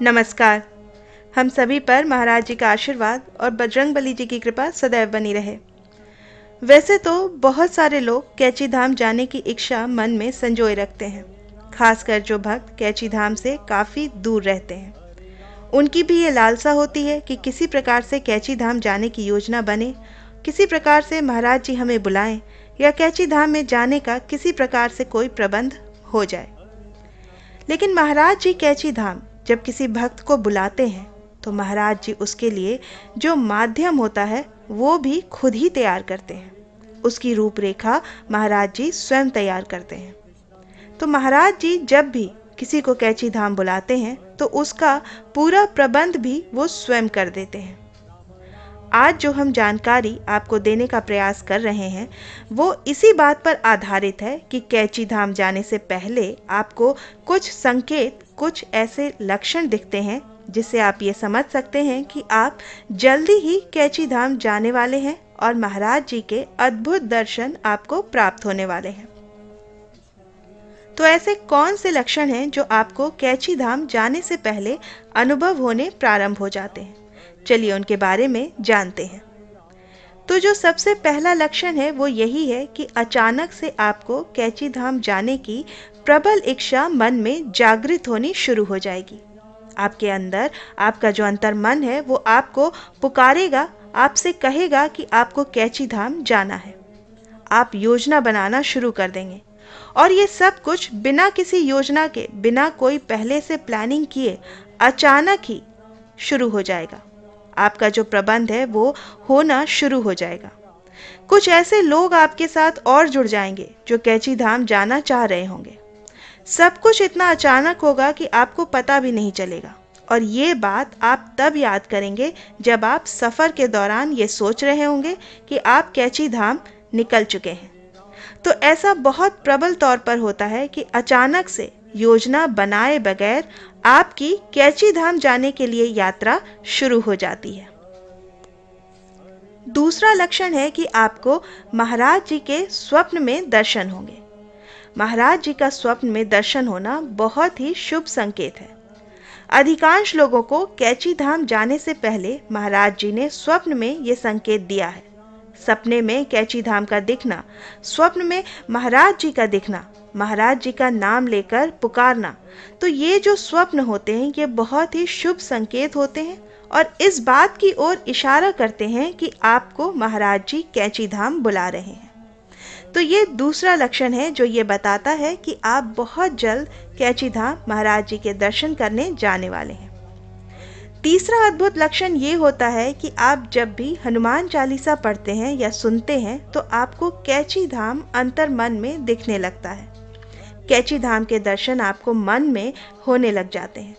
नमस्कार। हम सभी पर महाराज जी का आशीर्वाद और बजरंगबली जी की कृपा सदैव बनी रहे। वैसे तो बहुत सारे लोग कैची धाम जाने की इच्छा मन में संजोए रखते हैं, खासकर जो भक्त कैची धाम से काफ़ी दूर रहते हैं। उनकी भी ये लालसा होती है कि किसी प्रकार से कैची धाम जाने की योजना बने, किसी प्रकार से महाराज जी हमें बुलाएं या कैची धाम में जाने का किसी प्रकार से कोई प्रबंध हो जाए। लेकिन महाराज जी कैची धाम जब किसी भक्त को बुलाते हैं तो महाराज जी उसके लिए जो माध्यम होता है वो भी खुद ही तैयार करते हैं। उसकी रूपरेखा महाराज जी स्वयं तैयार करते हैं। तो महाराज जी जब भी किसी को कैची धाम बुलाते हैं तो उसका पूरा प्रबंध भी वो स्वयं कर देते हैं। आज जो हम जानकारी आपको देने का प्रयास कर रहे हैं वो इसी बात पर आधारित है कि कैची धाम जाने से पहले आपको कुछ संकेत, कुछ ऐसे लक्षण दिखते हैं जिससे आप ये समझ सकते हैं कि आप जल्दी ही कैची धाम जाने वाले हैं और महाराज जी के अद्भुत दर्शन आपको प्राप्त होने वाले हैं। तो ऐसे कौन से लक्षण हैं जो आपको कैची धाम जाने से पहले अनुभव होने प्रारंभ हो जाते हैं? चलिए उनके बारे में जानते हैं। तो जो सबसे पहला लक्षण है वो यही है कि अचानक से आपको कैची धाम जाने की प्रबल इच्छा मन में जागृत होनी शुरू हो जाएगी। आपके अंदर आपका जो अंतर्मन है वो आपको पुकारेगा, आपसे कहेगा कि आपको कैची धाम जाना है। आप योजना बनाना शुरू कर देंगे और ये सब कुछ बिना किसी योजना के, बिना कोई पहले से प्लानिंग किए अचानक ही शुरू हो जाएगा। आपका जो प्रबंध है वो होना शुरू हो जाएगा। कुछ ऐसे लोग आपके साथ और जुड़ जाएंगे जो कैची धाम जाना चाह रहे होंगे। सब कुछ इतना अचानक होगा कि आपको पता भी नहीं चलेगा और ये बात आप तब याद करेंगे जब आप सफ़र के दौरान ये सोच रहे होंगे कि आप कैची धाम निकल चुके हैं। तो ऐसा बहुत प्रबल तौर पर होता है कि अचानक से योजना बनाए बगैर आपकी कैची धाम जाने के लिए यात्रा शुरू हो जाती है। दूसरा लक्षण है कि आपको महाराज जी के स्वप्न में दर्शन होंगे। महाराज जी का स्वप्न में दर्शन होना बहुत ही शुभ संकेत है। अधिकांश लोगों को कैची धाम जाने से पहले महाराज जी ने स्वप्न में ये संकेत दिया है। सपने में कैची धाम का दिखना, स्वप्न में महाराज जी का दिखना, महाराज जी का नाम लेकर पुकारना, तो ये जो स्वप्न होते हैं ये बहुत ही शुभ संकेत होते हैं और इस बात की ओर इशारा करते हैं कि आपको महाराज जी कैची धाम बुला रहे हैं। तो ये दूसरा लक्षण है जो ये बताता है कि आप बहुत जल्द कैची धाम महाराज जी के दर्शन करने जाने वाले हैं। तीसरा अद्भुत लक्षण ये होता है कि आप जब भी हनुमान चालीसा पढ़ते हैं या सुनते हैं तो आपको कैची धाम अंतर्मन में दिखने लगता है। कैची धाम के दर्शन आपको मन में होने लग जाते हैं।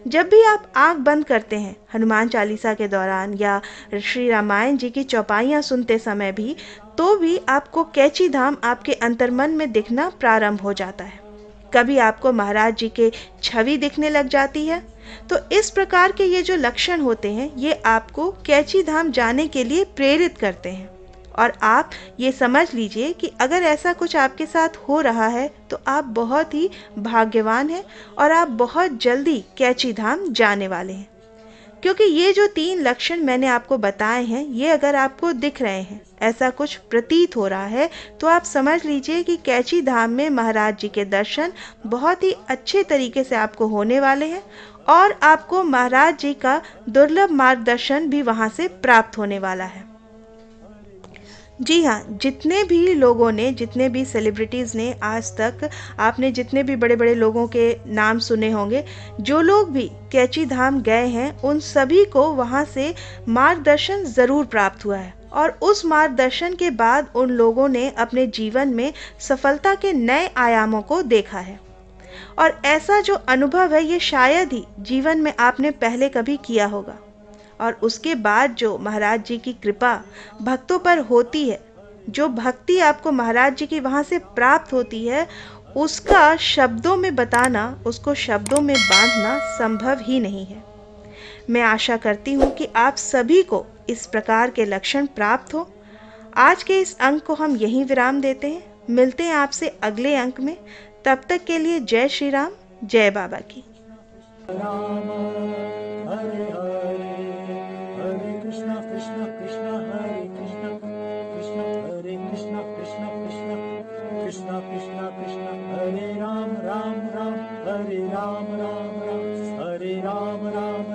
जब भी आप आंख बंद करते हैं हनुमान चालीसा के दौरान या श्री रामायण जी की चौपाइयाँ सुनते समय भी, तो भी आपको कैची धाम आपके अंतर्मन में दिखना प्रारंभ हो जाता है। कभी आपको महाराज जी के छवि दिखने लग जाती है। तो इस प्रकार के ये जो लक्षण होते हैं ये आपको कैची धाम जाने के लिए प्रेरित करते हैं और आप ये समझ लीजिए कि अगर ऐसा कुछ आपके साथ हो रहा है तो आप बहुत ही भाग्यवान हैं और आप बहुत जल्दी कैची धाम जाने वाले हैं। क्योंकि ये जो 3 लक्षण मैंने आपको बताए हैं ये अगर आपको दिख रहे हैं, ऐसा कुछ प्रतीत हो रहा है, तो आप समझ लीजिए कि कैची धाम में महाराज जी के दर्शन बहुत ही अच्छे तरीके से आपको होने वाले हैं और आपको महाराज जी का दुर्लभ मार्गदर्शन भी वहाँ से प्राप्त होने वाला है। जी हाँ, जितने भी लोगों ने, जितने भी सेलिब्रिटीज़ ने आज तक, आपने जितने भी बड़े बड़े लोगों के नाम सुने होंगे, जो लोग भी कैची धाम गए हैं उन सभी को वहाँ से मार्गदर्शन ज़रूर प्राप्त हुआ है और उस मार्गदर्शन के बाद उन लोगों ने अपने जीवन में सफलता के नए आयामों को देखा है। और ऐसा जो अनुभव है ये शायद ही जीवन में आपने पहले कभी किया होगा और उसके बाद जो महाराज जी की कृपा भक्तों पर होती है, जो भक्ति आपको महाराज जी की वहाँ से प्राप्त होती है, उसका शब्दों में बताना, उसको शब्दों में बांधना संभव ही नहीं है। मैं आशा करती हूँ कि आप सभी को इस प्रकार के लक्षण प्राप्त हो। आज के इस अंक को हम यहीं विराम देते हैं। मिलते हैं आपसे अगले अंक में। तब तक के लिए जय श्री राम, जय बाबा की। राम